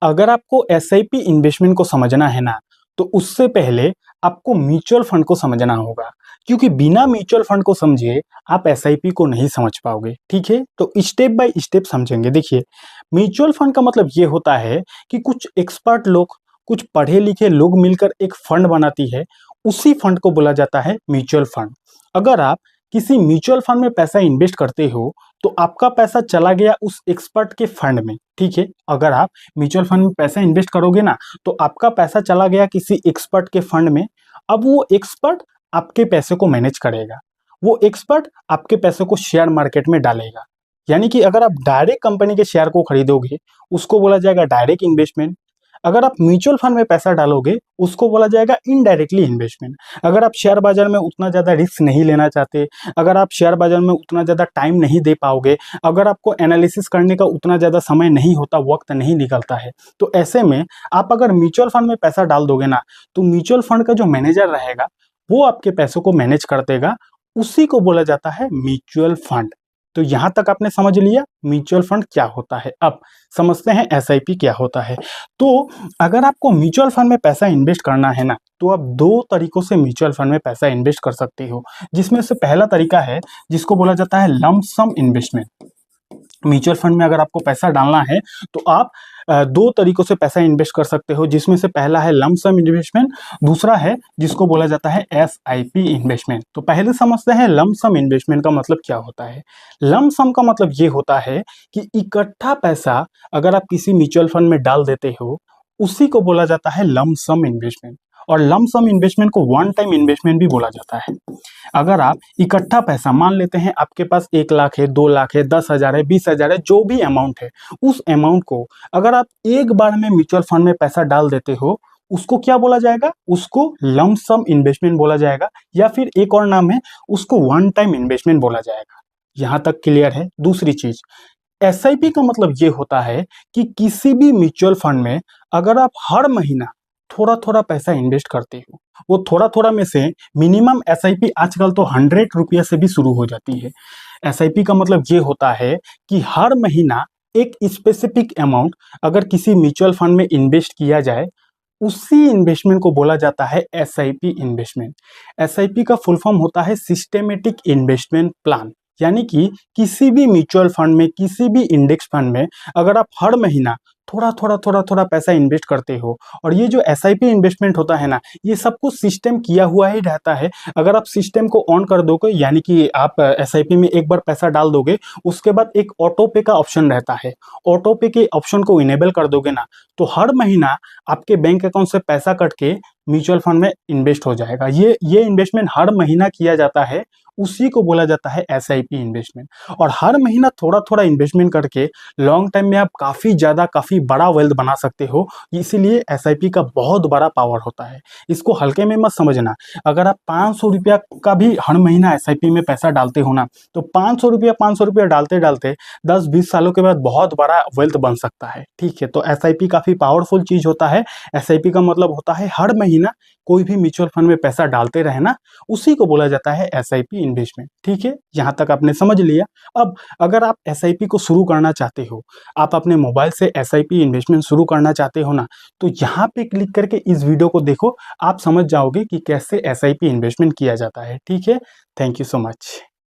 अगर आपको SIP investment को समझना है ना, तो उससे पहले आपको म्यूचुअल फंड को समझना होगा, क्योंकि बिना म्यूचुअल फंड को समझे आप एसआईपी को नहीं समझ पाओगे। ठीक है, तो स्टेप बाय स्टेप समझेंगे। देखिए, म्यूचुअल फंड का मतलब ये होता है कि कुछ एक्सपर्ट लोग, कुछ पढ़े लिखे लोग मिलकर एक फंड बनाती है, उसी फंड को बोला जाता है म्यूचुअल फंड। अगर आप किसी म्यूचुअल फंड में पैसा इन्वेस्ट करते हो, तो आपका पैसा चला गया उस एक्सपर्ट के फंड में। ठीक है, अगर आप म्यूचुअल फंड में पैसा इन्वेस्ट करोगे ना, तो आपका पैसा चला गया किसी एक्सपर्ट के फंड में। अब वो एक्सपर्ट आपके पैसे को मैनेज करेगा, वो एक्सपर्ट आपके पैसे को शेयर मार्केट में डालेगा। यानी कि अगर आप डायरेक्ट कंपनी के शेयर को खरीदोगे, उसको बोला जाएगा डायरेक्ट इन्वेस्टमेंट। अगर आप म्यूचुअल फंड में पैसा डालोगे, उसको बोला जाएगा इनडायरेक्टली इन्वेस्टमेंट। अगर आप शेयर बाजार में उतना ज़्यादा रिस्क नहीं लेना चाहते, अगर आप शेयर बाजार में उतना ज़्यादा टाइम नहीं दे पाओगे, अगर आपको एनालिसिस करने का उतना ज़्यादा समय नहीं होता, वक्त नहीं निकलता है, तो ऐसे में आप अगर म्यूचुअल फंड में पैसा डाल दोगे ना, तो म्यूचुअल फंड का जो मैनेजर रहेगा, वो आपके पैसों को मैनेज कर देगा। उसी को बोला जाता है म्यूचुअल फंड। तो यहां तक आपने समझ लिया म्यूचुअल फंड क्या होता है। अब समझते हैं एसआईपी क्या होता है। तो अगर आपको म्यूचुअल फंड में पैसा इन्वेस्ट करना है ना, तो आप दो तरीकों से म्यूचुअल फंड में पैसा इन्वेस्ट कर सकते हो, जिसमें से पहला तरीका है जिसको बोला जाता है lump sum investment. Mutual fund में अगर आपको पैसा डालना है, तो आप दो तरीकों से पैसा इन्वेस्ट कर सकते हो, जिसमें से पहला है लंप सम इन्वेस्टमेंट, दूसरा है जिसको बोला जाता है एसआईपी इन्वेस्टमेंट। तो पहले समझते हैं लंप सम इन्वेस्टमेंट का मतलब क्या होता है। लंप सम का मतलब ये होता है कि इकट्ठा पैसा अगर आप किसी म्यूचुअल फंड में डाल देते हो, उसी को बोला जाता है लंप सम इन्वेस्टमेंट। और लंप सम इन्वेस्टमेंट को वन टाइम इन्वेस्टमेंट भी बोला जाता है। अगर आप इकट्ठा पैसा, मान लेते हैं आपके पास 1 लाख है, 2 लाख है, 10,000 है, 20,000 है, जो भी अमाउंट है, उस अमाउंट को अगर आप एक बार में म्यूचुअल फंड में पैसा डाल देते हो, उसको क्या बोला जाएगा? उसको लंप सम इन्वेस्टमेंट बोला जाएगा, या फिर एक और नाम है, उसको वन टाइम इन्वेस्टमेंट बोला जाएगा। यहां तक क्लियर है? दूसरी चीज, एसआईपी का मतलब ये होता है कि किसी भी म्यूचुअल फंड में अगर आप हर महीना थोड़ा थोड़ा पैसा इन्वेस्ट करते हो, वो थोड़ा थोड़ा में से मिनिमम एसआईपी आजकल तो 100 रुपया से भी शुरू हो जाती है। एसआईपी का मतलब ये होता है कि हर महीना एक स्पेसिफिक अमाउंट अगर किसी म्यूचुअल फंड में इन्वेस्ट किया जाए, उसी इन्वेस्टमेंट को बोला जाता है एसआईपी इन्वेस्टमेंट। एसआईपी का फुल फॉर्म होता है सिस्टेमेटिक इन्वेस्टमेंट प्लान। यानी कि किसी भी म्यूचुअल फंड में, किसी भी इंडेक्स फंड में अगर आप हर महीना थोड़ा थोड़ा पैसा इन्वेस्ट करते हो, और ये जो एसआईपी इन्वेस्टमेंट होता है ना, ये सब कुछ सिस्टम किया हुआ ही रहता है। अगर आप सिस्टम को ऑन कर दोगे, यानी कि आप एसआईपी में एक बार पैसा डाल दोगे, उसके बाद एक ऑटो पे का ऑप्शन रहता है, ऑटो पे के ऑप्शन को इनेबल कर दोगे ना, तो हर महीना आपके बैंक अकाउंट से पैसा कट के म्यूचुअल फंड में इन्वेस्ट हो जाएगा। ये इन्वेस्टमेंट हर महीना किया जाता है, उसी को बोला जाता है एसआईपी इन्वेस्टमेंट। और हर महीना थोड़ा थोड़ा इन्वेस्टमेंट करके लॉन्ग टाइम में आप काफ़ी ज़्यादा, काफ़ी बड़ा वेल्थ बना सकते हो। इसीलिए एसआईपी का बहुत बड़ा पावर होता है, इसको हल्के में मत समझना। अगर आप 500 रुपया का भी हर महीना एसआईपी में पैसा डालते हो ना, तो 500 रुपया डालते डालते 10-20 सालों के बाद बहुत बड़ा वेल्थ बन सकता है। ठीक है, तो एसआईपी काफ़ी पावरफुल चीज़ होता है। एसआईपी का मतलब होता है हर महीना कोई भी म्यूचुअल फंड में पैसा डालते रहना, उसी को बोला जाता है एसआईपी इन्वेस्टमेंट। ठीक है, यहाँ तक आपने समझ लिया। अब अगर आप एसआईपी को शुरू करना चाहते हो, आप अपने मोबाइल से एसआईपी इन्वेस्टमेंट शुरू करना चाहते हो ना, तो यहाँ पे क्लिक करके इस वीडियो को देखो, आप समझ जाओगे कि कैसे एसआईपी इन्वेस्टमेंट किया जाता है। ठीक है, थैंक यू सो मच।